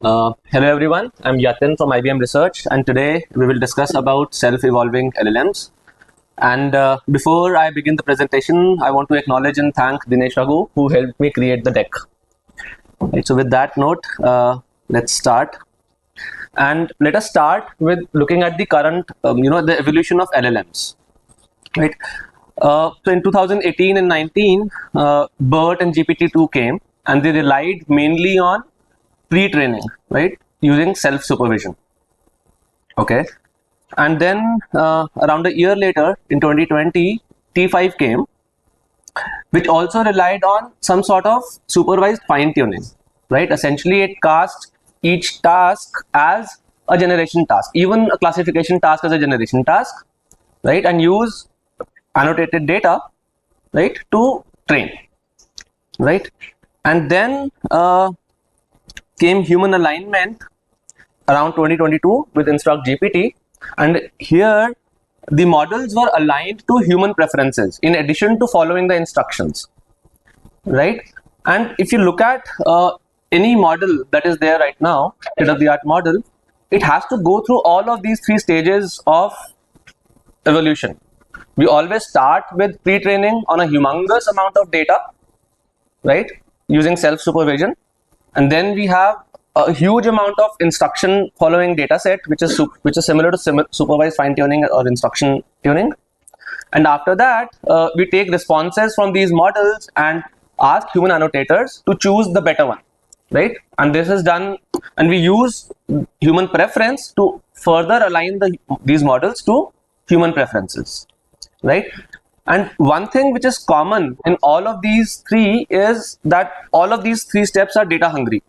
Hello everyone, I'm Yatin from IBM Research, and today we will discuss about self-evolving LLMs. And before I begin the presentation, I want to acknowledge and thank Dinesh Raghu, who helped me create the deck. Right, so with that note, let's start. And let us start with looking at the current, the evolution of LLMs. Right. So in 2018 and 19, BERT and GPT-2 came, and they relied mainly on pre-training, right, using self-supervision. Okay, and then around a year later, in 2020, T5 came, which also relied on some sort of supervised fine-tuning, right? Essentially, it cast each task as a generation task, even a classification task as a generation task, right? And use annotated data, right, to train, right? And then came human alignment around 2022 with Instruct GPT, and here the models were aligned to human preferences in addition to following the instructions, right? And if you look at any model that is there right now, state-of-the-art model, it has to go through all of these three stages of evolution. We always start with pre-training on a humongous amount of data, right, using self-supervision, and then we have a huge amount of instruction following data set, which is similar to supervised fine tuning or instruction tuning. And after that, we take responses from these models and ask human annotators to choose the better one, right? And this is done, and we use human preference to further align these models to human preferences, right? And one thing which is common in all of these three is that all of these three steps are data hungry,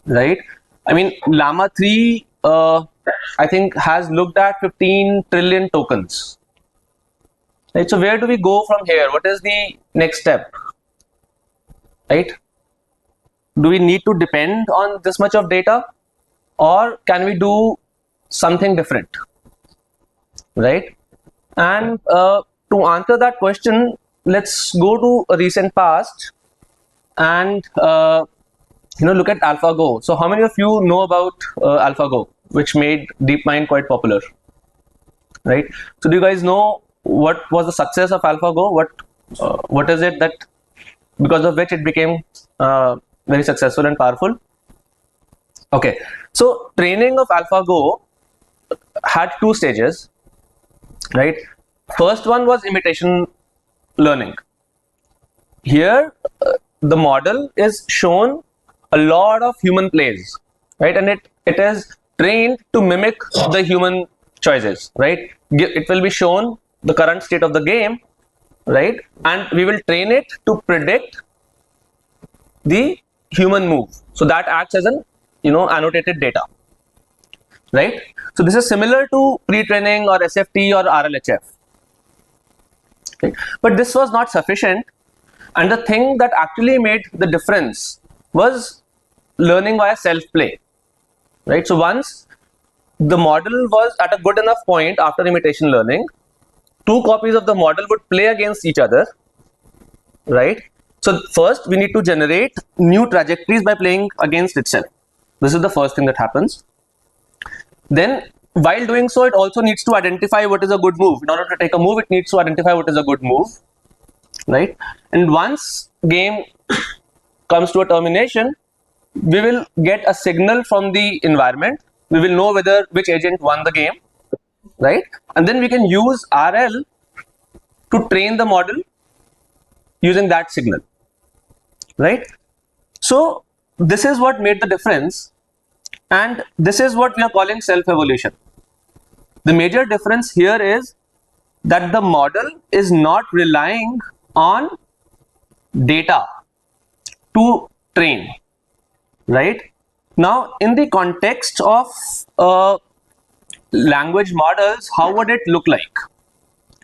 right? I mean, Llama 3, I think, has looked at 15 trillion tokens, right? So where do we go from here? What is the next step, right? Do we need to depend on this much of data, or can we do something different, right? And to answer that question, let's go to a recent past and look at AlphaGo. So how many of you know about AlphaGo, which made DeepMind quite popular, right? So do you guys know what was the success of AlphaGo? What is it that because of which it became very successful and powerful? Okay, so training of AlphaGo had two stages, right? First one was imitation learning. Here, the model is shown a lot of human plays, right? And it is trained to mimic the human choices, right? It will be shown the current state of the game, right? And we will train it to predict the human move. So that acts as an annotated data, right? So this is similar to pre-training or SFT or RLHF. Okay. But this was not sufficient, and the thing that actually made the difference was learning via self-play, right? So once the model was at a good enough point after imitation learning, two copies of the model would play against each other, right? So first we need to generate new trajectories by playing against itself. This is the first thing that happens. Then while doing so, it also needs to identify what is a good move. In order to take a move, it needs to identify what is a good move, right? And once game comes to a termination, we will get a signal from the environment. We will know which agent won the game, right? And then we can use RL to train the model using that signal, right? So this is what made the difference, and this is what we are calling self-evolution. The major difference here is that the model is not relying on data to train, right? Now, in the context of language models, how would it look like,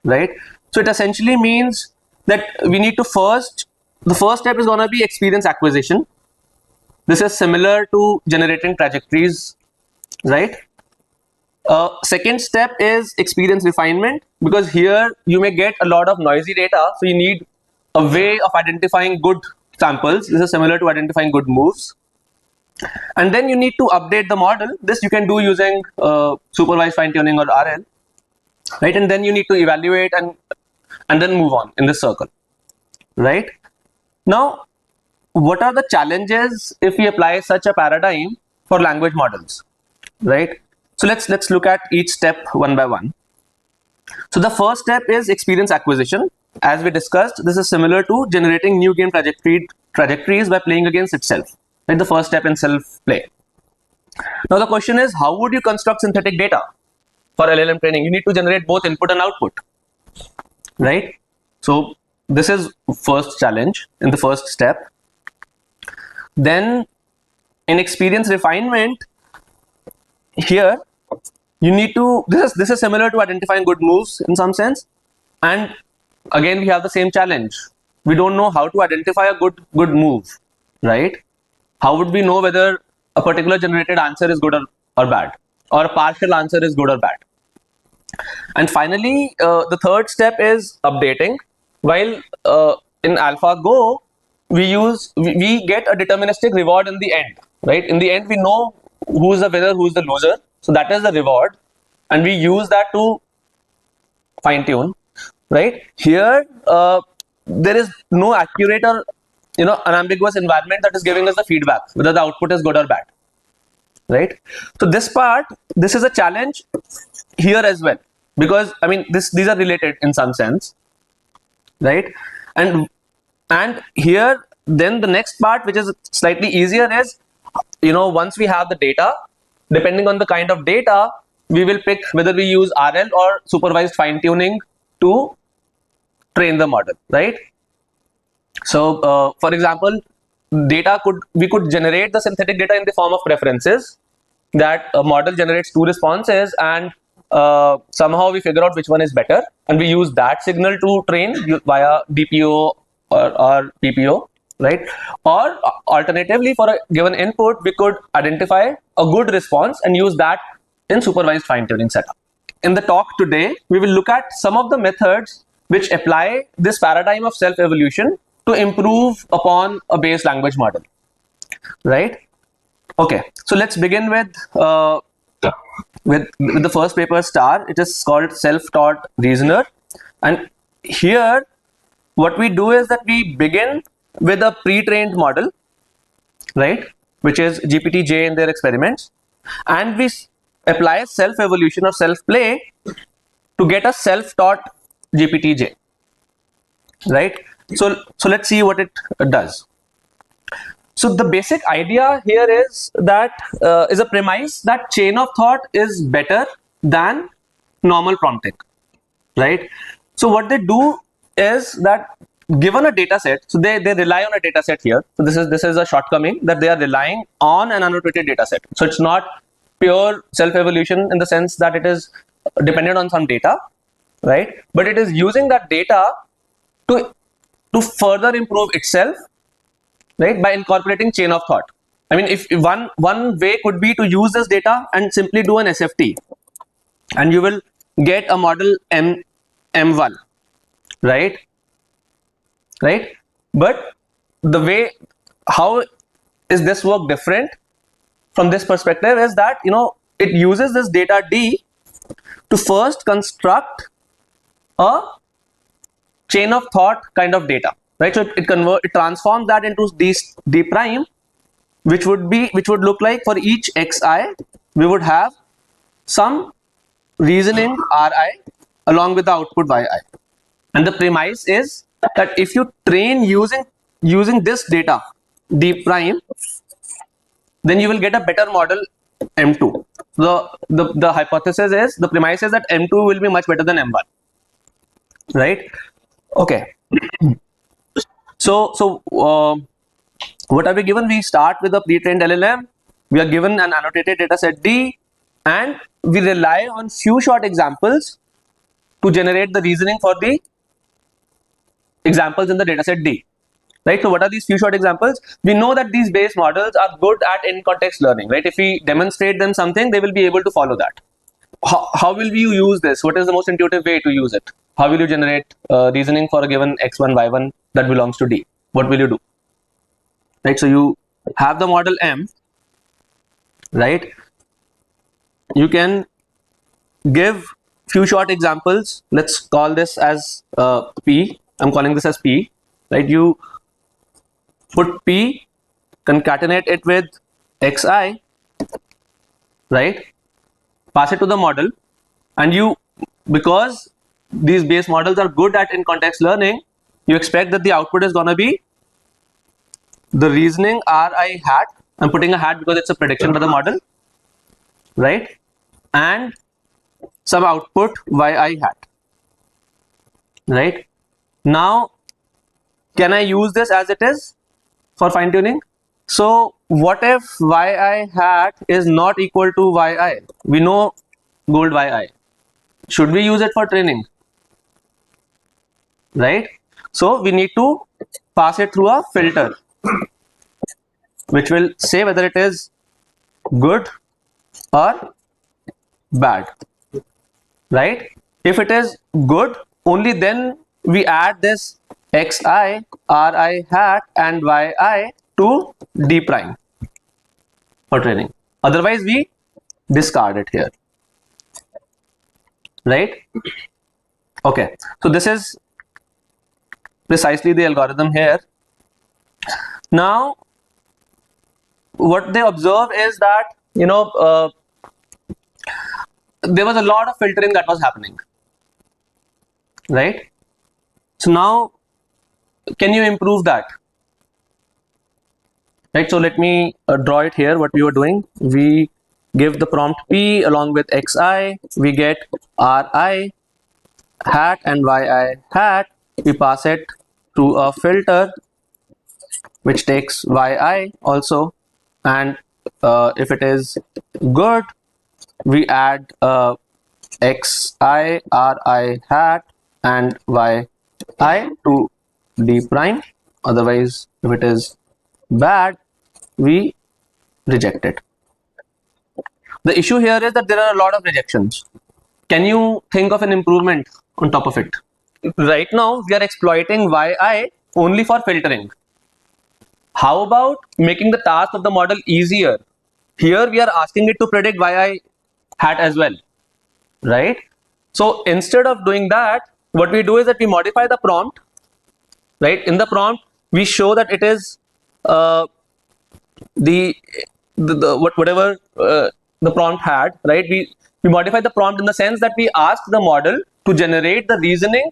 right? So it essentially means that we need to the first step is going to be experience acquisition. This is similar to generating trajectories, right? Second step is experience refinement, because here you may get a lot of noisy data, so you need a way of identifying good samples. This is similar to identifying good moves. And then you need to update the model. This you can do using supervised fine tuning or RL, right? And then you need to evaluate and then move on in this circle, right? Now, what are the challenges if we apply such a paradigm for language models, right? So let's look at each step one by one. So the first step is experience acquisition. As we discussed, this is similar to generating new game trajectories by playing against itself, right? The first step in self-play. Now the question is, how would you construct synthetic data for LLM training? You need to generate both input and output, right? So this is first challenge in the first step. Then in experience refinement, here you need to, this is similar to identifying good moves in some sense, and again we have the same challenge. We don't know how to identify a good move, right? How would we know whether a particular generated answer is good or bad, or a partial answer is good or bad? And finally, the third step is updating. While in AlphaGo, we get a deterministic reward in the end, right? In the end, we know who's the winner, who's the loser. So that is the reward, and we use that to fine tune, right? Here, there is no accurate or unambiguous environment that is giving us the feedback whether the output is good or bad, right? So this is a challenge here as well, because I mean these are related in some sense, right? And here then the next part, which is slightly easier, is once we have the data, depending on the kind of data, we will pick whether we use RL or supervised fine tuning to train the model, right? So for example, we could generate the synthetic data in the form of preferences, that a model generates two responses, and somehow we figure out which one is better, and we use that signal to train via DPO or PPO, right? Or alternatively, for a given input, we could identify a good response and use that in supervised fine tuning setup. In the talk today, we will look at some of the methods which apply this paradigm of self-evolution to improve upon a base language model, right? Okay, so let's begin with the first paper star. It is called self-taught reasoner, and here what we do is that we begin with a pre-trained model, right, which is GPT-J in their experiments, and we apply self-evolution or self-play to get a self-taught GPT-J, right? So let's see what it does. So the basic idea here is that is a premise that chain of thought is better than normal prompting, right? So what they do is that given a data set, so they rely on a data set here. So this is a shortcoming, that they are relying on an annotated data set. So it's not pure self-evolution in the sense that it is dependent on some data, right? But it is using that data to further improve itself, right, by incorporating chain of thought. I mean, if one way could be to use this data and simply do an SFT, and you will get a model M1, right? But the way, how is this work different from this perspective, is that it uses this data D to first construct a chain of thought kind of data, right? So it transforms that into D prime, which would look like for each xi we would have some reasoning Ri along with the output Yi, and the premise is that if you train using this data D prime, then you will get a better model M2. The hypothesis is, the premise is that M2 will be much better than M1, right? Okay. So what are we given? We start with a pre-trained LLM. We are given an annotated data set D, and we rely on few short examples to generate the reasoning for the examples in the dataset D, right? So what are these few short examples? We know that these base models are good at in-context learning, right? If we demonstrate them something, they will be able to follow that. How will you use this? What is the most intuitive way to use it? How will you generate reasoning for a given x1, y1 that belongs to D? What will you do? Right? So you have the model M, right? You can give few short examples. Let's call this as P. I'm calling this as P, right? You put P, concatenate it with xi, right? Pass it to the model, and you, because these base models are good at in context learning, you expect that the output is gonna be the reasoning Ri hat. I'm putting a hat because it's a prediction by the model, right? And some output Yi hat, right? Now, can I use this as it is for fine tuning? So what if Yi hat is not equal to Yi? We know gold Yi. Should we use it for training? Right? So we need to pass it through a filter, which will say whether it is good or bad, right? If it is good, only then we add this xi, ri hat and yi to d prime for training. Otherwise, we discard it here, right? Okay, so this is precisely the algorithm here. Now, what they observe is that, there was a lot of filtering that was happening, right? So now, can you improve that? Right, so let me draw it here. What we were doing, we give the prompt P along with xi, we get ri hat and yi hat, we pass it to a filter which takes yi also, and if it is good, we add xi, ri hat and yi to d prime. Otherwise, if it is bad, we reject it. The issue here is that there are a lot of rejections. Can you think of an improvement on top of it? Right now, we are exploiting yi only for filtering. How about making the task of the model easier? Here, we are asking it to predict yi hat as well, right? So instead of doing that, what we do is that we modify the prompt, right? In the prompt, we show that it is whatever the prompt had, right? We modify the prompt in the sense that we ask the model to generate the reasoning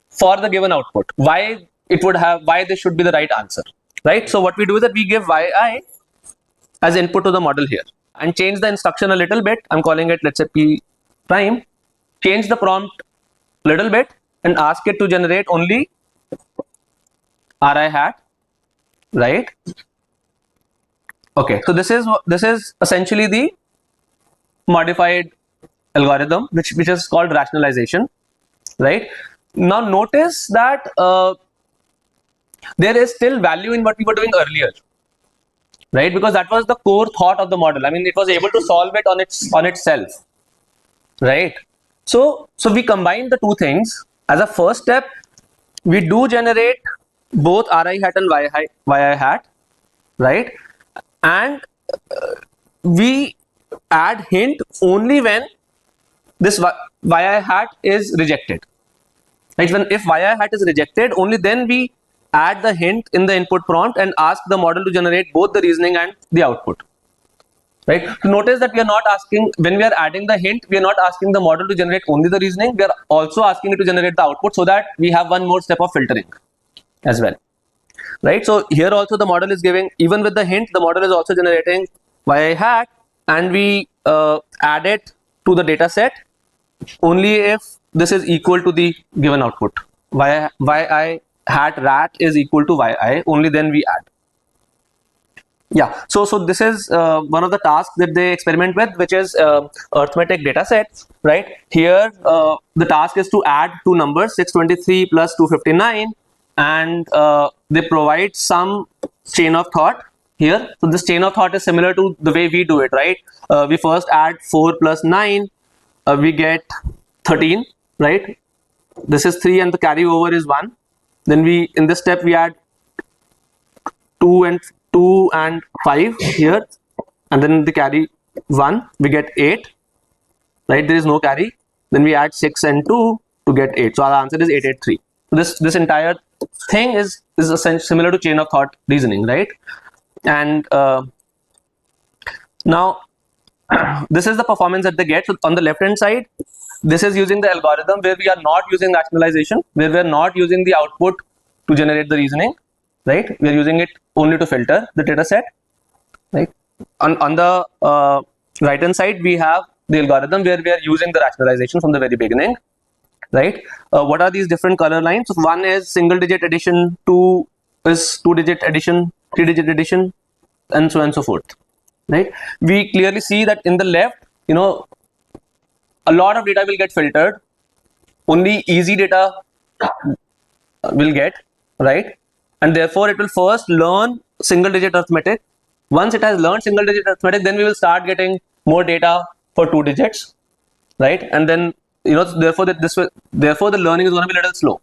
for the given output, why this should be the right answer, right? So what we do is that we give yi as input to the model here and change the instruction a little bit. I'm calling it, let's say, p prime. Change the prompt a little bit and ask it to generate only ri hat, right? Okay, so this is essentially the modified algorithm, which is called rationalization, right? Now notice that there is still value in what we were doing earlier, right? Because that was the core thought of the model. I mean, it was able to solve it on itself, right? So we combine the two things. As a first step, we do generate both ri hat and yi hat, right? And we add hint only when this yi hat is rejected, right? If yi hat is rejected, only then we add the hint in the input prompt and ask the model to generate both the reasoning and the output, right? So notice that we are not asking, when we are adding the hint, we are not asking the model to generate only the reasoning, we are also asking it to generate the output, so that we have one more step of filtering as well, right? So here also the model is giving, even with the hint, the model is also generating yi hat, and we add it to the data set only if this is equal to the given output. yi hat rat is equal to yi, only then we add. Yeah, so this is one of the tasks that they experiment with, which is arithmetic data set, right? Here the task is to add two numbers, 623 plus 259, and they provide some chain of thought here. So this chain of thought is similar to the way we do it, right? We first add 4 plus 9, we get 13, right? This is 3 and the carryover is 1. Then we, in this step, we add 2 and 5 here, and then the carry 1, we get 8, right? There is no carry. Then we add 6 and 2 to get 8. So our answer is 883. This entire thing is essentially similar to chain of thought reasoning, right? And now this is the performance that they get. So on the left hand side, this is using the algorithm where we are not using rationalization, where we are not using the output to generate the reasoning, right? We are using it only to filter the data set, right? On the right hand side, we have the algorithm where we are using the rationalization from the very beginning, right? What are these different color lines? So one is single digit addition, 2 is 2-digit addition, 3-digit addition, and so on and so forth, right? We clearly see that in the left, a lot of data will get filtered, only easy data will get, right? And therefore it will first learn single digit arithmetic. Once it has learned single digit arithmetic, then we will start getting more data for 2 digits, right? And then therefore the learning is going to be a little slow.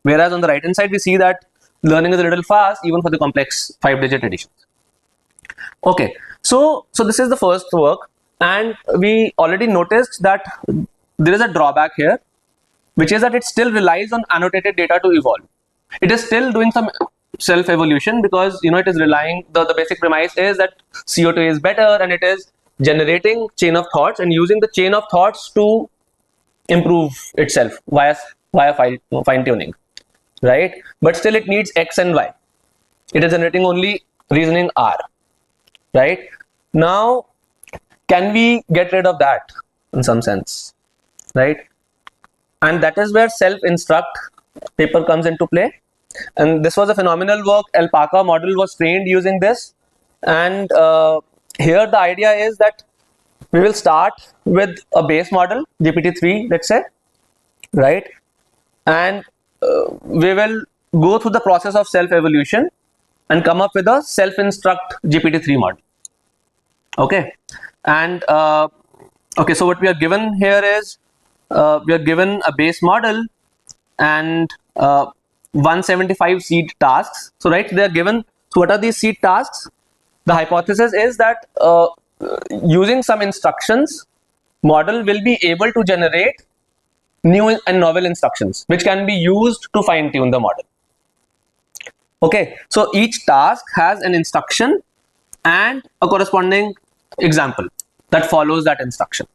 Whereas on the right hand side, we see that learning is a little fast even for the complex 5-digit additions. Okay, so this is the first work, and we already noticed that there is a drawback here, which is that it still relies on annotated data to evolve. It is still doing some self-evolution because it is relying, the basic premise is that CO2 is better, and it is generating chain of thoughts and using the chain of thoughts to improve itself via fine tuning, right? But still it needs X and Y. It is generating only reasoning R, right? Now, can we get rid of that in some sense, right? And that is where self-instruct paper comes into play. And this was a phenomenal work. Alpaca model was trained using this. And here the idea is that we will start with a base model, GPT-3, let's say, right? And we will go through the process of self-evolution and come up with a self-instruct GPT-3 model. Okay. And okay, so what we are given here is we are given a base model and 175 seed tasks. So right, they are given. So what are these seed tasks? The hypothesis is that using some instructions, model will be able to generate new and novel instructions which can be used to fine tune the model. Okay, so each task has an instruction and a corresponding example that follows that instruction,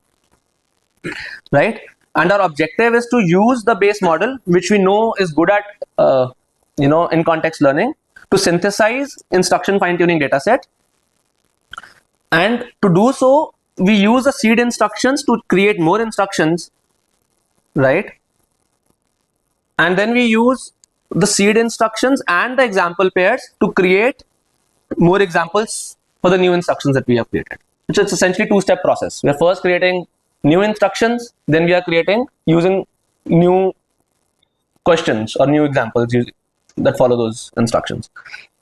right? And our objective is to use the base model, which we know is good at in context learning, to synthesize instruction fine-tuning data set. And to do so, we use the seed instructions to create more instructions, right? And then we use the seed instructions and the example pairs to create more examples for the new instructions that we have created. So it's essentially a two-step process. We are first creating new instructions, then we are creating using new questions or new examples that follow those instructions,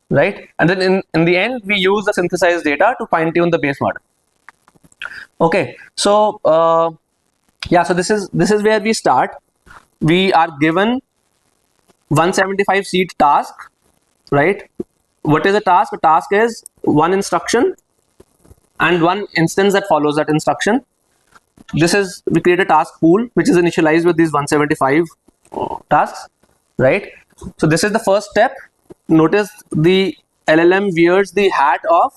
right? And then in the end, we use the synthesized data to fine-tune the base model. Okay, so yeah, so this is where we start. We are given 175 seed task, right? What is a task? A task is one instruction and one instance that follows that instruction. We create a task pool which is initialized with these 175 tasks, right? So this is the first step. Notice the LLM wears the hat of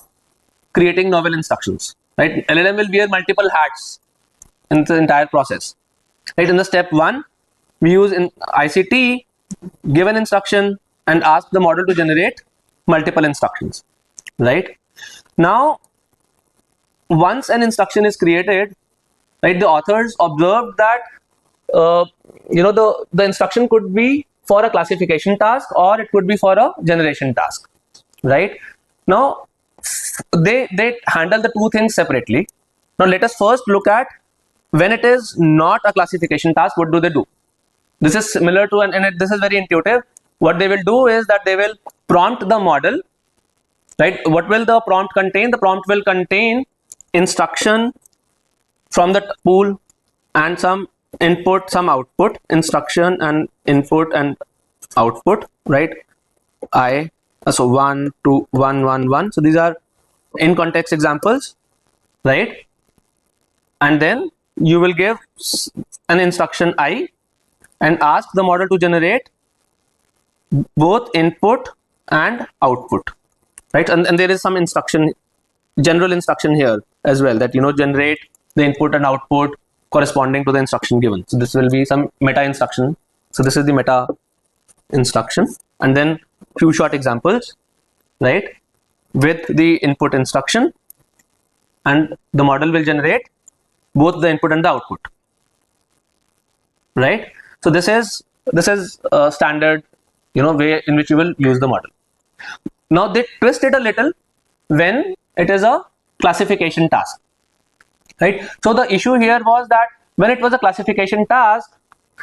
creating novel instructions, right? LLM will wear multiple hats in the entire process, right? In the step 1, we use in ICT, give an instruction and ask the model to generate multiple instructions, right? Now, once an instruction is created, right, the authors observed that the instruction could be for a classification task or it could be for a generation task, right? Now they handle the two things separately. Now let us first look at when it is not a classification task, what do they do? This is similar to this is very intuitive. What they will do is that they will prompt the model, right? What will the prompt contain? The prompt will contain instruction from the pool and some input, some output, instruction and input and output, right? So 1, 2, 1, 1, 1. So these are in context examples, right? And then you will give an instruction I and ask the model to generate both input and output, right? And there is some instruction, general instruction here as well, that generate the input and output corresponding to the instruction given. So this will be some meta instruction. So this is the meta instruction, and then few short examples, right, with the input instruction, and the model will generate both the input and the output, right? So this is a standard way in which you will use the model. Now they twist it a little when it is a classification task, right? So the issue here was that when it was a classification task,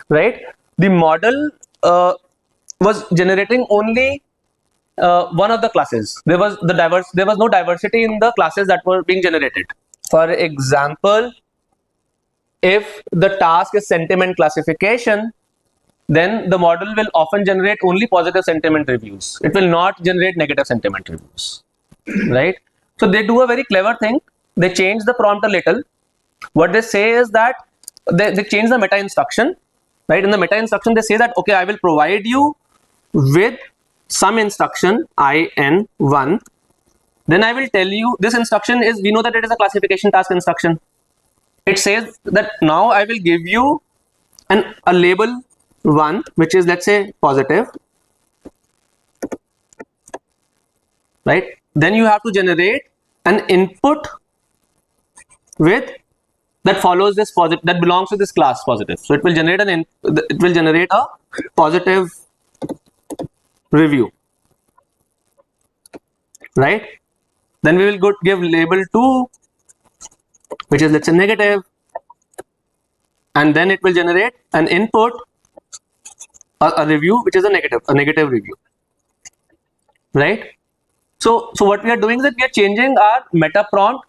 right, the model was generating only one of the classes. There was no diversity in the classes that were being generated. For example, if the task is sentiment classification, then the model will often generate only positive sentiment reviews. It will not generate negative sentiment reviews, right? So they do a very clever thing. They change the prompt a little. What they say is that they change the meta instruction, right? In the meta instruction, they say that, okay, I will provide you with some instruction in1. Then I will tell you this instruction is, we know that it is a classification task instruction. It says that now I will give you a label 1, which is, let's say, positive, right? Then you have to generate an input with that follows this positive, that belongs to this class positive. So it will generate a positive review, right? Then we will give label 2, which is, let's say, negative, and then it will generate an input, a review, which is a negative review, right? So what we are doing is that we are changing our meta prompt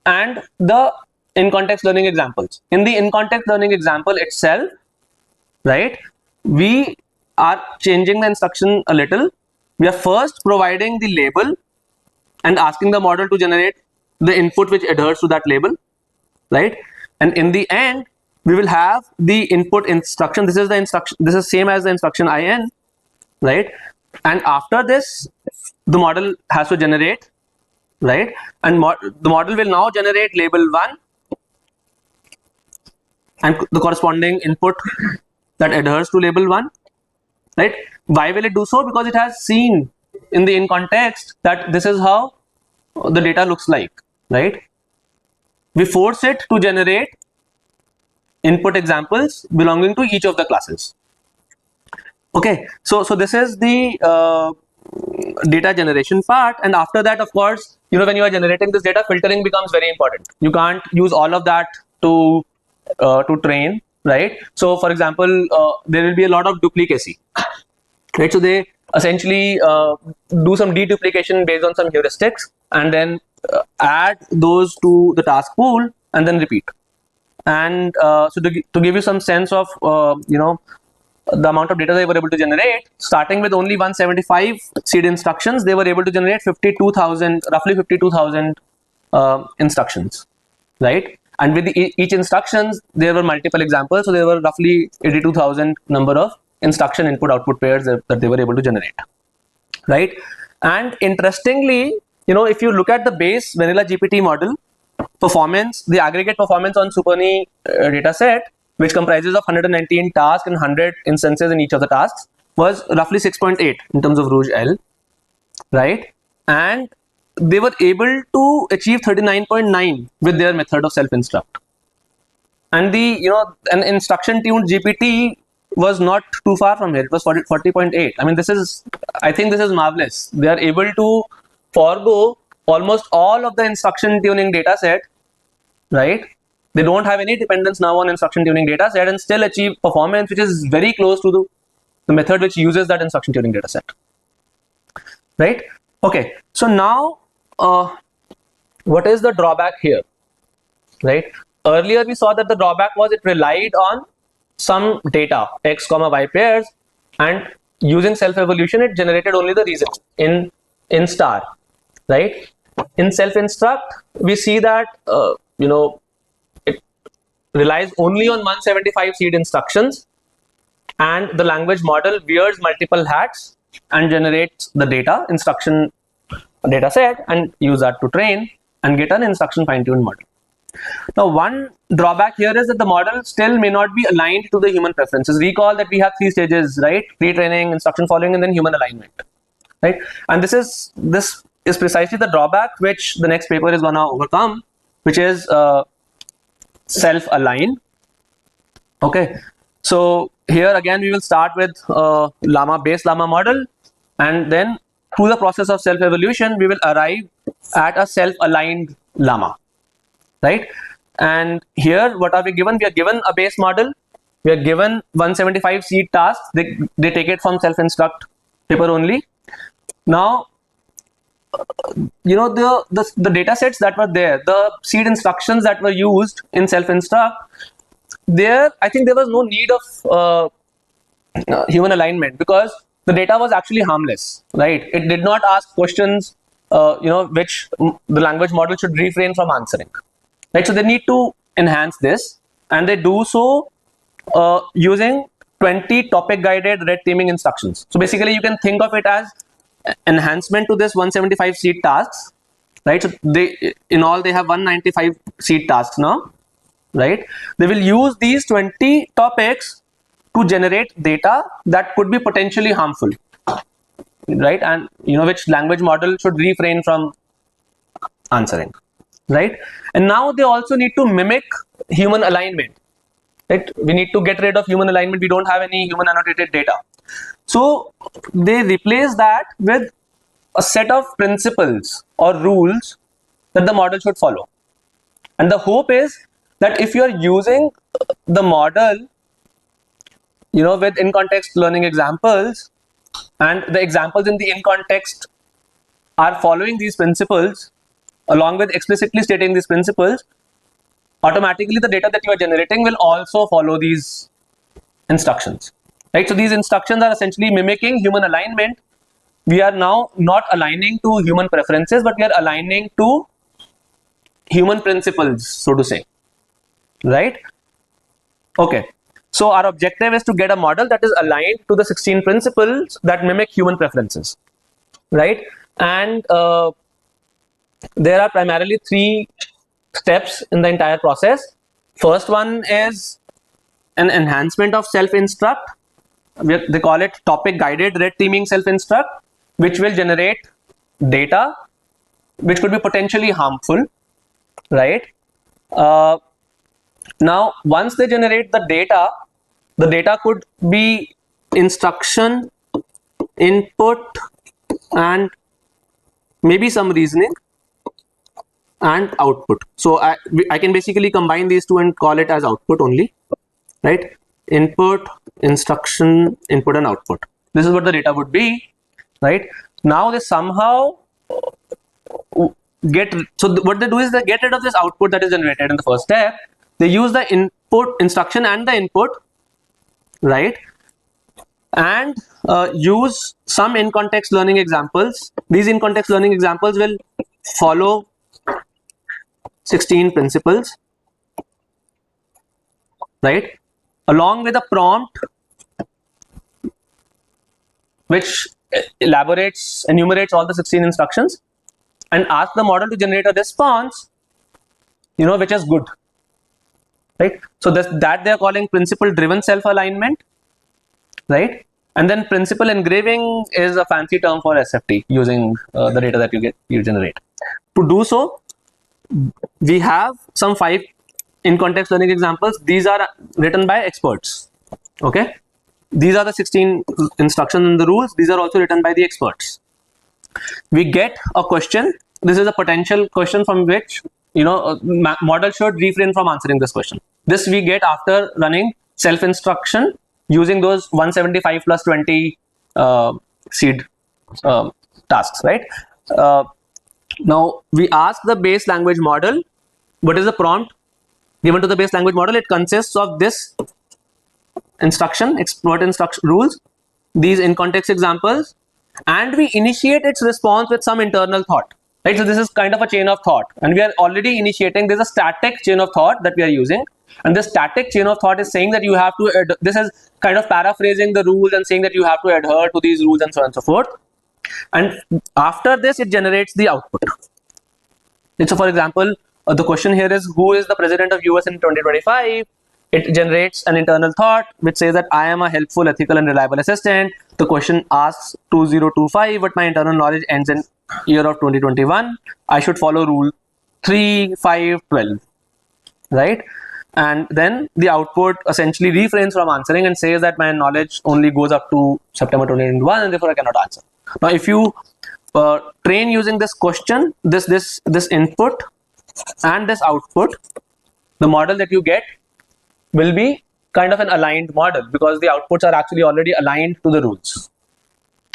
and the in-context learning examples. In the in-context learning example itself, right, we are changing the instruction a little. We are first providing the label and asking the model to generate the input which adheres to that label, right? And in the end, we will have the input instruction. This is the instruction. This is same as the instruction in, right? And after this, the model has to generate, right? And the model will now generate label 1 and the corresponding input that adheres to label 1, right? Why will it do so? Because it has seen in the in context that this is how the data looks like, right? We force it to generate input examples belonging to each of the classes. Okay, so this is the data generation part, and after that, of course, when you are generating this data, filtering becomes very important. You can't use all of that to train, right? So for example, there will be a lot of duplicacy, right? So they essentially do some deduplication based on some heuristics, and then add those to the task pool and then repeat. And so to give you some sense of the amount of data they were able to generate, starting with only 175 seed instructions, they were able to generate roughly 52,000 instructions, right? And with each instructions, there were multiple examples, so there were roughly 82,000 number of instruction input output pairs that they were able to generate, right? And interestingly, if you look at the base vanilla GPT model performance, the aggregate performance on SuperNI data set, which comprises of 119 tasks and 100 instances in each of the tasks, was roughly 6.8 in terms of Rouge L, right? And they were able to achieve 39.9 with their method of self-instruct. And an instruction tuned GPT was not too far from here. It was 40.8. I mean, I think this is marvelous. They are able to forego almost all of the instruction tuning data set, right? They don't have any dependence now on instruction tuning data set and still achieve performance which is very close to the method which uses that instruction tuning data set, right? Okay, so now what is the drawback here, right? Earlier we saw that the drawback was it relied on some data, x comma y pairs, and using self-evolution it generated only the reason in star, right? In self-instruct, we see that it relies only on 175 seed instructions, and the language model wears multiple hats and generates the data instruction data set and use that to train and get an instruction fine-tuned model. Now, one drawback here is that the model still may not be aligned to the human preferences. Recall that we have 3 stages, right? Pre-training, instruction following, and then human alignment, right? And this is precisely the drawback which the next paper is going to overcome, which is self-align. Okay, so here again we will start with base llama model, and then through the process of self-evolution we will arrive at a self-aligned llama, right? And here what are we given? We are given a base model, we are given 175 seed tasks. They take it from self-instruct paper only. Now the data sets that were there, the seed instructions that were used in self-instruct, there I think there was no need of human alignment, because the data was actually harmless, right? It did not ask questions which the language model should refrain from answering, right? So they need to enhance this, and they do so using 20 topic guided red teaming instructions. So basically you can think of it as enhancement to this 175 seed tasks, right? So they in all they have 195 seed tasks now, right? They will use these 20 topics to generate data that could be potentially harmful, right? And which language model should refrain from answering, right? And now they also need to mimic human alignment, right? We need to get rid of human alignment. We don't have any human annotated data, so they replace that with a set of principles or rules that the model should follow. And the hope is that if you are using the model with in-context learning examples, and the examples in the in-context are following these principles along with explicitly stating these principles, automatically the data that you are generating will also follow these instructions, right? So these instructions are essentially mimicking human alignment. We are now not aligning to human preferences, but we are aligning to human principles, so to say, right? Okay, so our objective is to get a model that is aligned to the 16 principles that mimic human preferences, right? And there are primarily 3 steps in the entire process. First one is an enhancement of self-instruct. They call it topic guided red teaming self-instruct, which will generate data which could be potentially harmful, right? Now once they generate the data could be instruction, input, and maybe some reasoning and output. So I can basically combine these two and call it as output only, right? Input, instruction, input, and output. This is what the data would be, right? Now they somehow what they do is they get rid of this output that is generated in the first step. They use the input instruction and the input, right? And use some in-context learning examples. These in-context learning examples will follow 16 principles, right? Along with a prompt which enumerates all the 16 instructions, and ask the model to generate a response, which is good, right? So that they are calling principle driven self-alignment, right? And then principle engraving is a fancy term for SFT, using the data that you generate. To do so, we have some 5 in-context learning examples. These are written by experts, okay? These are the 16 instructions and the rules. These are also written by the experts. We get a question. This is a potential question from which model should refrain from answering this question. This we get after running self-instruction using those 175 plus 20 seed tasks, right? Now we ask the base language model, what is the prompt given to the base language model? It consists of this instruction, expert instruction rules, these in context examples, and we initiate its response with some internal thought. right? So this is kind of a chain of thought, and we are already initiating. There's a static chain of thought that we are using, and this static chain of thought is saying that you have to, this is kind of paraphrasing the rules and saying that you have to adhere to these rules and so on and so forth. And after this, it generates the output. And so for example, the question here is, who is the president of US in 2025? It generates an internal thought which says that I am a helpful, ethical, and reliable assistant. The question asks 2025, but my internal knowledge ends in year of 2021. I should follow rule 3, 5, 12, right? And then the output essentially refrains from answering and says that my knowledge only goes up to September 2021, and therefore I cannot answer. Now, if you train using this question, this input and this output, the model that you get will be kind of an aligned model, because the outputs are actually already aligned to the rules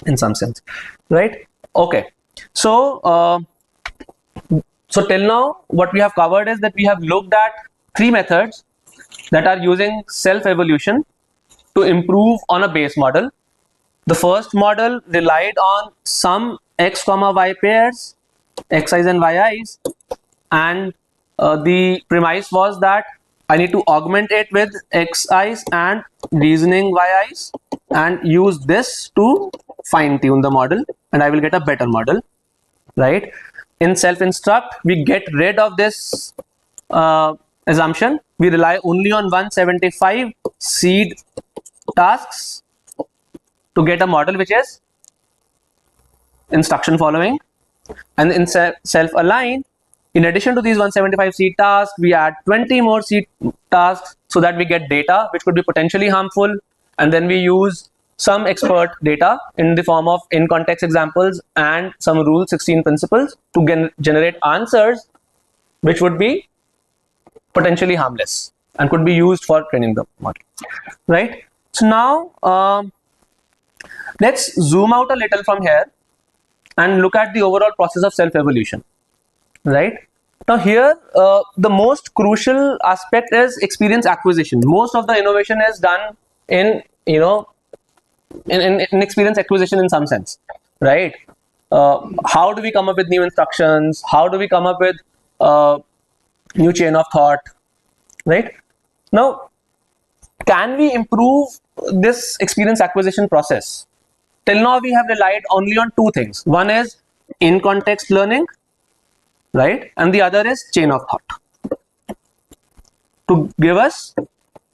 in some sense, right? Okay, so so till now what we have covered is that we have looked at 3 methods that are using self-evolution to improve on a base model. The first model relied on some x comma y pairs, xi's and yi's, and the premise was that I need to augment it with xi's and reasoning yi's and use this to fine tune the model, and I will get a better model, right? In self-instruct, we get rid of this assumption. We rely only on 175 seed tasks to get a model which is instruction following. And in self-align, in addition to these 175 seed tasks, we add 20 more seed tasks so that we get data which could be potentially harmful, and then we use some expert data in the form of in-context examples and some Rule 16 principles to generate answers which would be potentially harmless and could be used for training the model, right? So now let's zoom out a little from here and look at the overall process of self-evolution, right? Now here the most crucial aspect is experience acquisition. Most of the innovation is done in in experience acquisition in some sense, right? How do we come up with new instructions? How do we come up with new chain of thought, right? Now, can we improve this experience acquisition process? Till now we have relied only on 2 things. One is in context learning, right? And the other is chain of thought to give us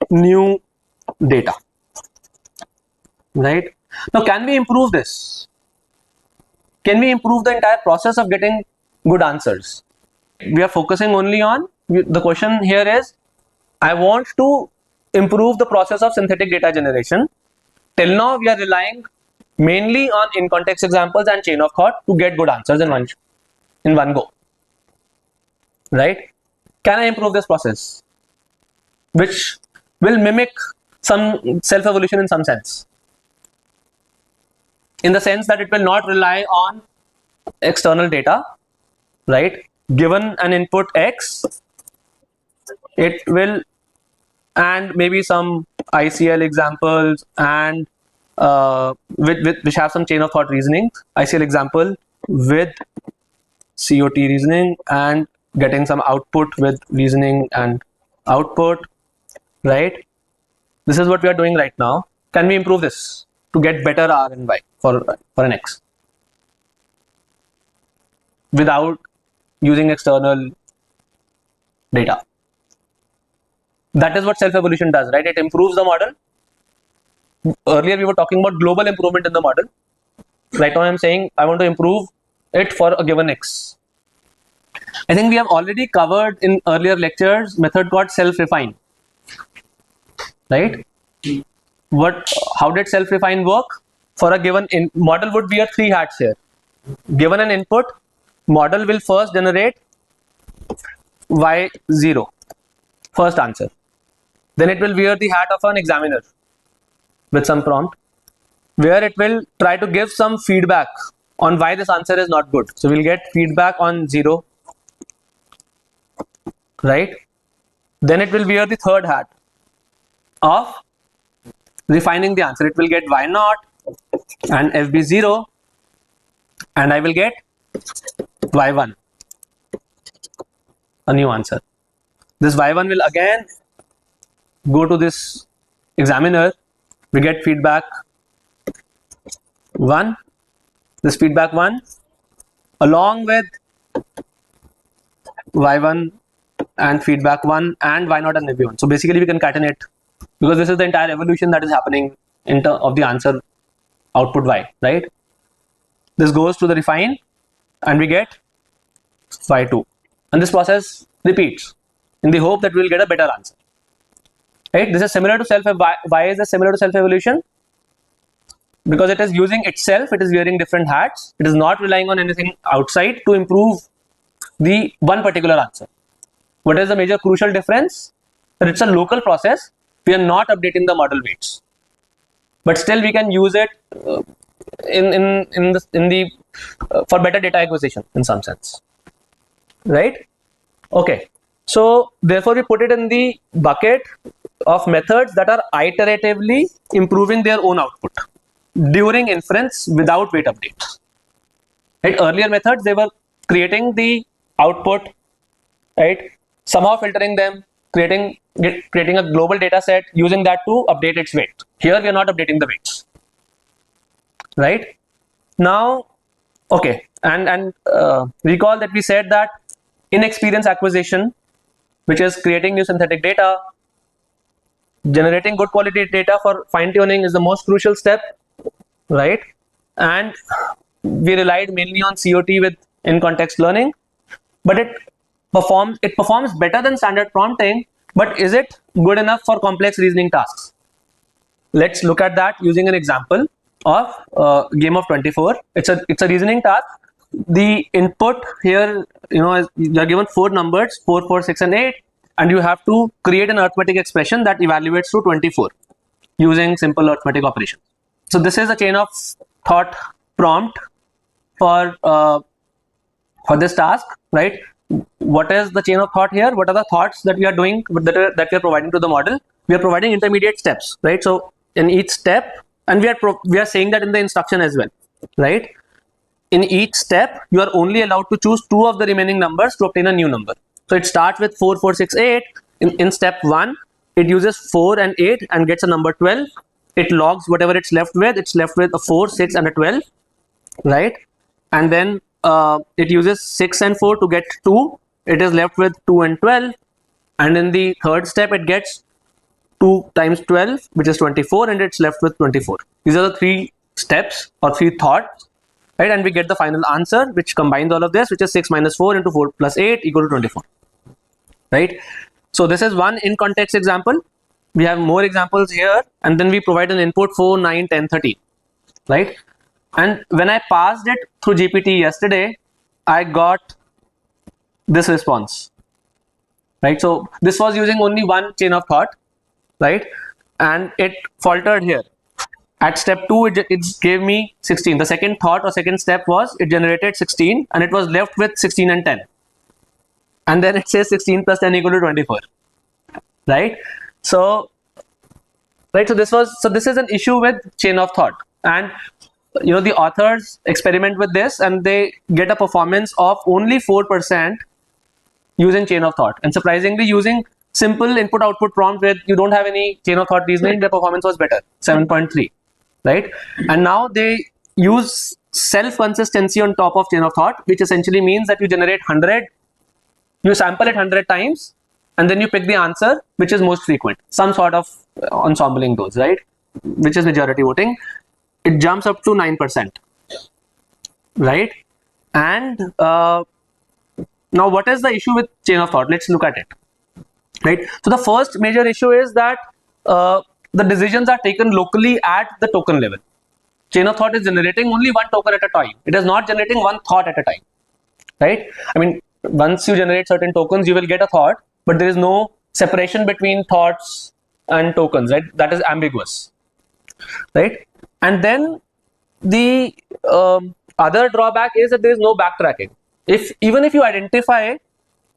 new data, right? Now, can we improve this? Can we improve the entire process of getting good answers? We are focusing only on, the question here is, I want to improve the process of synthetic data generation. Till now we are relying mainly on in context examples and chain of thought to get good answers in one go, right? Can I improve this process, which will mimic some self-evolution in some sense, in the sense that it will not rely on external data, right? Given an input x, it will, and maybe some ICL examples and which have some chain of thought reasoning, ICL example with COT reasoning and getting some output with reasoning and output, right? This is what we are doing right now. Can we improve this to get better R and Y for an X without using external data? That is what self-evolution does, right? It improves the model. Earlier we were talking about global improvement in the model. Right now I am saying I want to improve it for a given X. I think we have already covered in earlier lectures method called self-refine, right? How did self-refine work? For a given model would wear 3 hats here. Given an input, model will first generate Y0, first answer. Then it will wear the hat of an examiner with some prompt, where it will try to give some feedback on why this answer is not good. So we'll get feedback on 0, right? Then it will wear the third hat of refining the answer. It will get Y0 and FB0, and I will get y1, a new answer. This y1 will again go to this examiner. We get feedback 1, this feedback 1 along with y1 and feedback 1 and y0 and everyone. So basically we concatenate, because this is the entire evolution that is happening in terms of the answer output y, right? This goes to the refine and we get y2, and this process repeats in the hope that we will get a better answer, right? This is similar to self. Why is this similar to self evolution? Because it is using itself, it is wearing different hats, it is not relying on anything outside to improve the one particular answer. What is the major crucial difference? That it's a local process. We are not updating the model weights, but still we can use it for better data acquisition in some sense, right? Okay, so therefore we put it in the bucket of methods that are iteratively improving their own output during inference without weight updates. Right? Earlier methods, they were creating the output, right? Somehow filtering them, creating a global data set, using that to update its weight. Here we are not updating the weights, right? Now, okay, and recall that we said that in experience acquisition, which is creating new synthetic data, generating good quality data for fine tuning is the most crucial step, right? And we relied mainly on COT with in context learning, but it performs better than standard prompting. But is it good enough for complex reasoning tasks? Let's look at that using an example of game of 24. It's a reasoning task. The input here, you're given 4 numbers, 4, 4, 6, and 8, and you have to create an arithmetic expression that evaluates to 24 using simple arithmetic operations. So this is a chain of thought prompt for this task, right? What is the chain of thought here? What are the thoughts that we are doing that we are providing to the model? We are providing intermediate steps, right? So in each step, and we are saying that in the instruction as well, right? In each step, you are only allowed to choose 2 of the remaining numbers to obtain a new number. So it starts with 4, 4, 6, 8. In step 1, it uses 4 and 8 and gets a number 12. It logs whatever it's left with. It's left with a 4, 6, and a 12, right? And then it uses 6 and 4 to get 2. It is left with 2 and 12. And in the third step, it gets 2 times 12, which is 24, and it's left with 24. These are the 3 steps or 3 thoughts, right? And we get the final answer, which combines all of this, which is 6 minus 4 into 4 plus 8 equal to 24, right? So this is one in context example. We have more examples here, and then we provide an input 4, 9, 10, 13, right? And when I passed it through GPT yesterday, I got this response, right? So this was using only one chain of thought, right? And it faltered here. At step 2, it gave me 16. The second thought or second step was it generated 16, and it was left with 16 and 10. And then it says 16 plus 10 equal to 24, right? So this is an issue with chain of thought, and the authors experiment with this and they get a performance of only 4% using chain of thought, and surprisingly using simple input output prompt where you don't have any chain of thought reasoning, the performance was better, 7.3, right? And now they use self consistency on top of chain of thought, which essentially means that you generate 100, you sample it 100 times, and then you pick the answer which is most frequent, some sort of ensembling those, right? Which is majority voting. It jumps up to 9%, right? And now what is the issue with chain of thought? Let's look at it, right? So the first major issue is that the decisions are taken locally at the token level. Chain of thought is generating only one token at a time. It is not generating one thought at a time, right? I mean, once you generate certain tokens, you will get a thought, but there is no separation between thoughts and tokens, right? That is ambiguous, right? And then the other drawback is that there is no backtracking. Even if you identify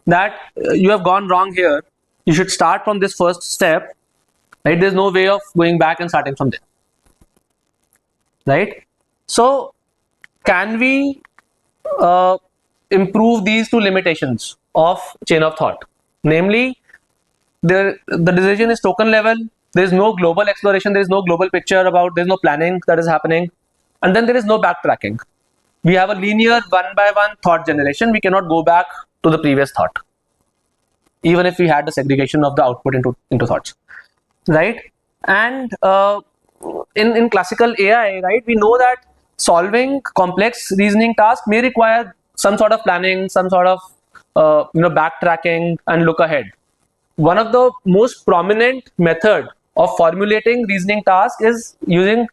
that you have gone wrong here, you should start from this first step, right? There's no way of going back and starting from there, right? So can we improve these two limitations of chain of thought. Namely, the decision is token level. There is no global exploration. There is no global picture about. There is no planning that is happening, and then there is no backtracking. We have a linear one by one thought generation. We cannot go back to the previous thought, even if we had the segregation of the output into thoughts, right? And in classical AI, right, we know that solving complex reasoning tasks may require some sort of planning, some sort of backtracking and look ahead. One of the most prominent method of formulating reasoning task is using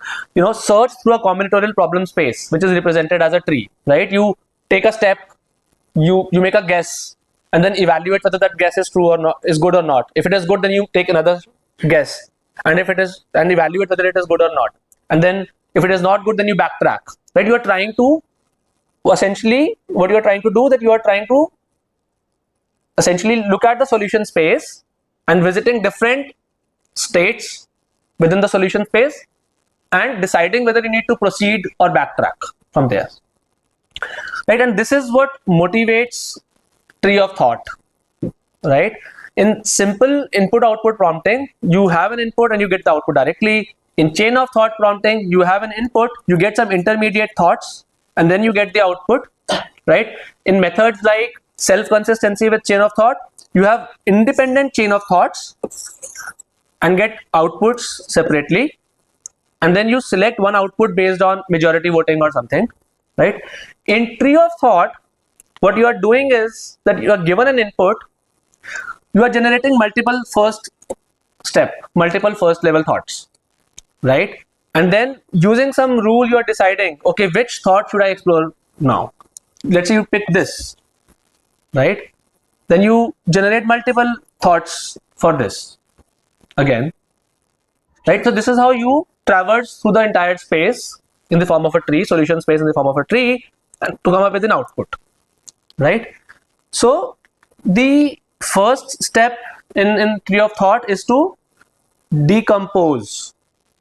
search through a combinatorial problem space, which is represented as a tree, right? You take a step, you make a guess, and then evaluate whether that guess is true or not, is good or not. If it is good, then you take another guess, and if it is, and evaluate whether it is good or not. And then if it is not good, then you backtrack, right? You are trying to essentially, what you are trying to do, that you are trying to essentially look at the solution space and visiting different states within the solution space and deciding whether you need to proceed or backtrack from there, right? And this is what motivates tree of thought, right? In simple input output prompting, you have an input and you get the output directly. In chain of thought prompting, you have an input, you get some intermediate thoughts, and then you get the output, right? In methods like self-consistency with chain of thought, you have independent chain of thoughts and get outputs separately, and then you select one output based on majority voting or something, right? In tree of thought, what you are doing is that you are given an input, you are generating multiple first level thoughts, right? And then using some rule, you are deciding, okay, which thought should I explore now? Let's say you pick this, right? Then you generate multiple thoughts for this again, right? So this is how you traverse through the entire space in the form of a tree, solution space in the form of a tree, and to come up with an output, right? So the first step in tree of thought is to decompose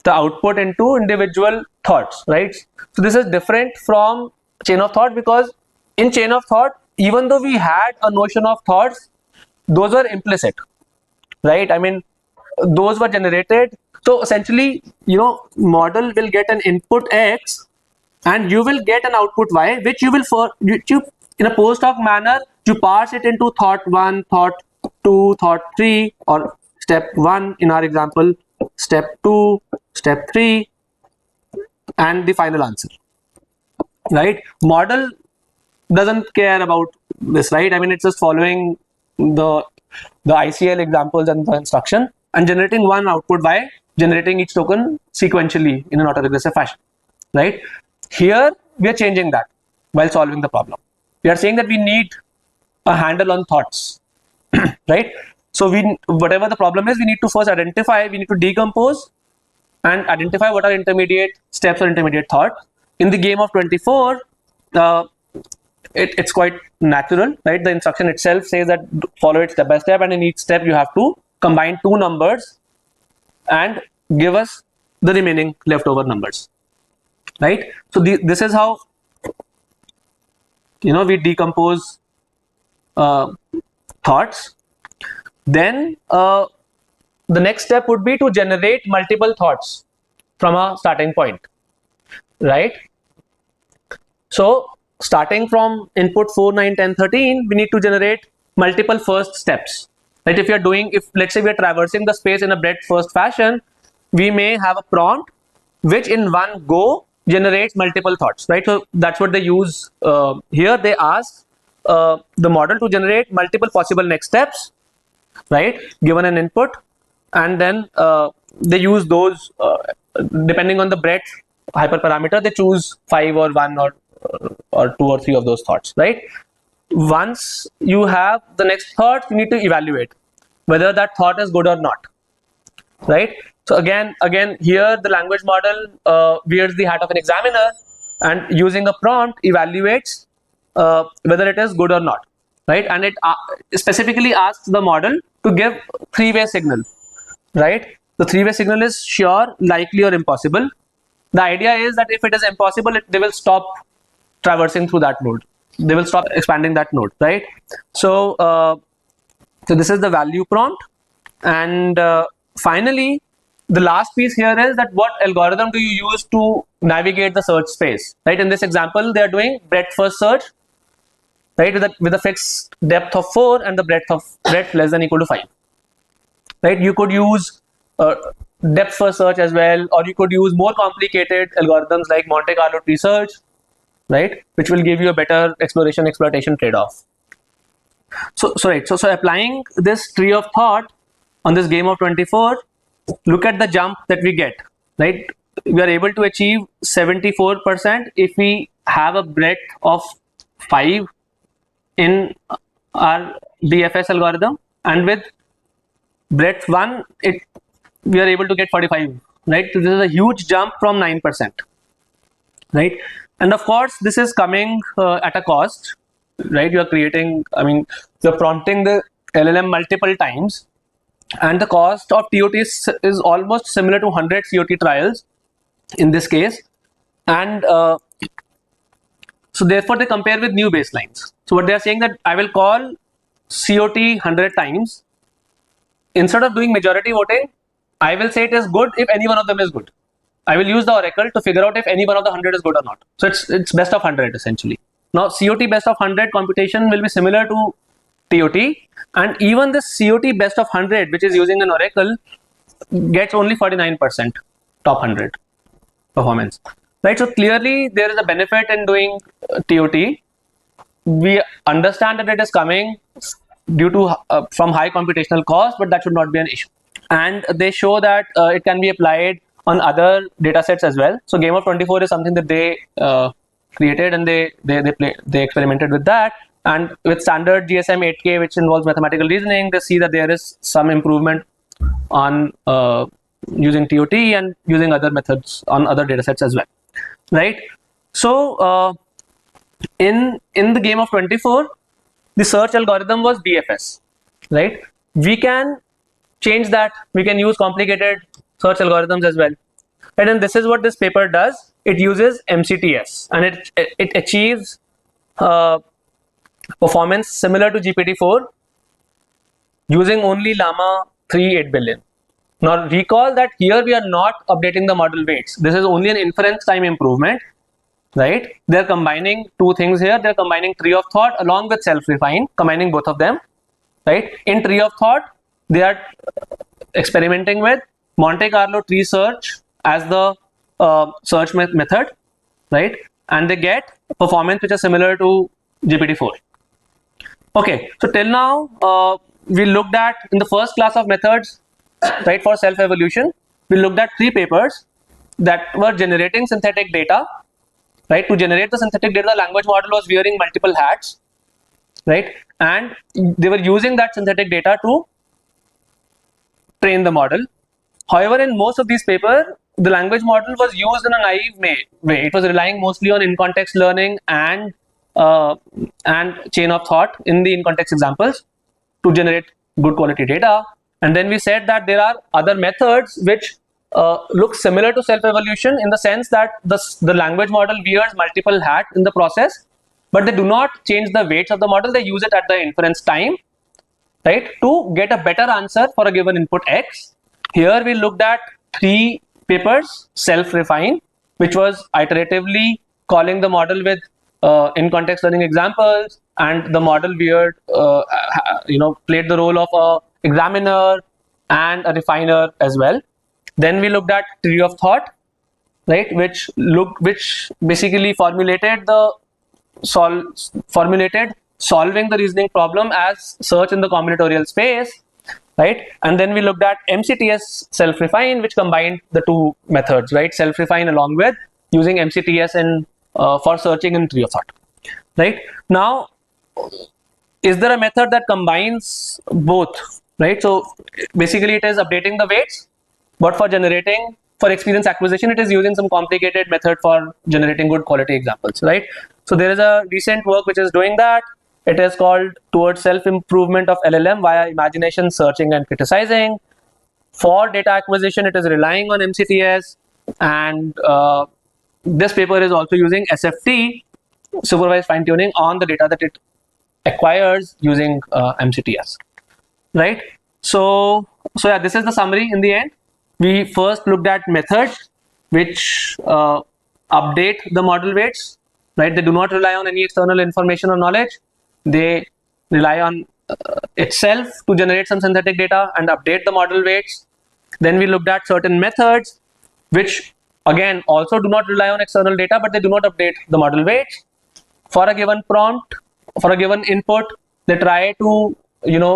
the output into individual thoughts, right? So this is different from chain of thought, because in chain of thought, even though we had a notion of thoughts, those were implicit, right? I mean, those were generated. So essentially, model will get an input X and you will get an output Y, which you in a post hoc manner, you parse it into thought 1, thought 2, thought 3, or step 1 in our example, step 2, step 3, and the final answer, right? Model doesn't care about this, right? I mean, it's just following the ICL examples and the instruction and generating one output by generating each token sequentially in an autoregressive fashion, right? Here we are changing that while solving the problem. We are saying that we need a handle on thoughts, right? So whatever the problem is, we need to first identify, we need to decompose and identify what are intermediate steps or intermediate thought. In the game of 24, it's quite natural, right? The instruction itself says that follow it step by step, and in each step you have to combine two numbers and give us the remaining leftover numbers, right? So this is how we decompose thoughts. Then the next step would be to generate multiple thoughts from a starting point, right? So starting from input 4, 9, 10, 13, we need to generate multiple first steps, right? If let's say we are traversing the space in a breadth first fashion, we may have a prompt which in one go generates multiple thoughts, right? So that's what they use here. They ask the model to generate multiple possible next steps, right, given an input, and then they use those depending on the breadth hyperparameter. They choose 5 or 1 or 2 or 3 of those thoughts, right? Once you have the next thought, you need to evaluate whether that thought is good or not, right? So again here the language model wears the hat of an examiner and using a prompt evaluates whether it is good or not, right? And it specifically asks the model to give three-way signal, right? The three-way signal is sure, likely, or impossible. The idea is that if it is impossible, they will stop traversing through that node. they will stop expanding that node, right? So so this is the value prompt. And finally, the last piece here is that what algorithm do you use to navigate the search space, right? In this example, they are doing breadth first search, right, with a fixed depth of 4 and the breadth less than equal to 5, right? You could use depth first search as well, or you could use more complicated algorithms like Monte Carlo tree search, right, which will give you a better exploration-exploitation trade-off. So applying this tree of thought on this game of 24, look at the jump that we get, right? We are able to achieve 74% if we have a breadth of 5 in our DFS algorithm, and with breadth 1, we are able to get 45, right? So this is a huge jump from 9%, right? And of course, this is coming at a cost, right? You are creating, you're prompting the LLM multiple times, and the cost of TOT is almost similar to 100 COT trials in this case. And so therefore they compare with new baselines. So what they are saying that I will call COT 100 times. Instead of doing majority voting, I will say it is good if any one of them is good. I will use the oracle to figure out if any one of the 100 is good or not. So it's best of 100 essentially. Now COT best of 100 computation will be similar to TOT, and even this COT best of 100, which is using an oracle, gets only 49% top 100 performance, right? So clearly there is a benefit in doing TOT. We understand that it is coming due to from high computational cost, but that should not be an issue. And they show that it can be applied on other data sets as well. So game of 24 is something that they created, and they experimented with that. And with standard GSM 8K, which involves mathematical reasoning, they see that there is some improvement on using TOT and using other methods on other data sets as well, right? So in the game of 24, the search algorithm was DFS, right? We can change that. We can use complicated search algorithms as well, right? And this is what this paper does. It uses MCTS, and it achieves performance similar to GPT-4 using only Llama 3 8 billion. Now recall that here we are not updating the model weights. This is only an inference time improvement, right? They're combining two things here. They're combining tree of thought along with self-refine, combining both of them, right? In tree of thought, they are experimenting with Monte Carlo tree search as the search method, right? And they get performance which is similar to GPT-4. Okay, so till now we looked at, in the first class of methods, right, for self-evolution, we looked at 3 papers that were generating synthetic data, right? To generate the synthetic data, the language model was wearing multiple hats, right? And they were using that synthetic data to train the model. However, in most of these papers, the language model was used in a naive way. It was relying mostly on in-context learning and chain of thought in the in-context examples to generate good quality data. And then we said that there are other methods which look similar to self-evolution in the sense that the language model wears multiple hats in the process, but they do not change the weights of the model. They use it at the inference time, right, to get a better answer for a given input X. Here we looked at 3 papers: self-refine, which was iteratively calling the model with in-context learning examples, and the model weird, played the role of a examiner and a refiner as well. Then we looked at tree of thought, right, which basically formulated solving the reasoning problem as search in the combinatorial space, right? And then we looked at MCTS self-refine, which combined the 2 methods, right? Self-refine along with using MCTS in for searching in tree of thought, right? Now, is there a method that combines both, right? So basically it is updating the weights, but for experience acquisition, it is using some complicated method for generating good quality examples, right? So there is a recent work which is doing that. It is called Towards Self-Improvement of LLM via Imagination, Searching and Criticizing. For data acquisition, it is relying on MCTS, and this paper is also using SFT supervised fine tuning on the data that it acquires using MCTS, right? So yeah, this is the summary. In the end, we first looked at methods which update the model weights, right? They do not rely on any external information or knowledge. They rely on itself to generate some synthetic data and update the model weights. Then we looked at certain methods which again also do not rely on external data, but they do not update the model weights. For a given prompt, for a given input, they try to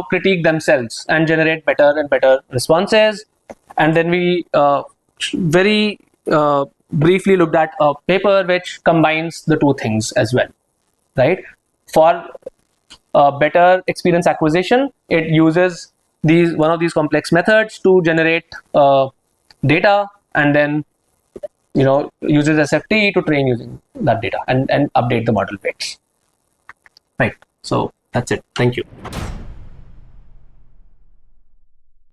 critique themselves and generate better and better responses. And then we very briefly looked at a paper which combines the two things as well, right? For better experience acquisition, it uses one of these complex methods to generate data, and then uses SFT to train using that data and update the model weights. Right. So that's it. Thank you.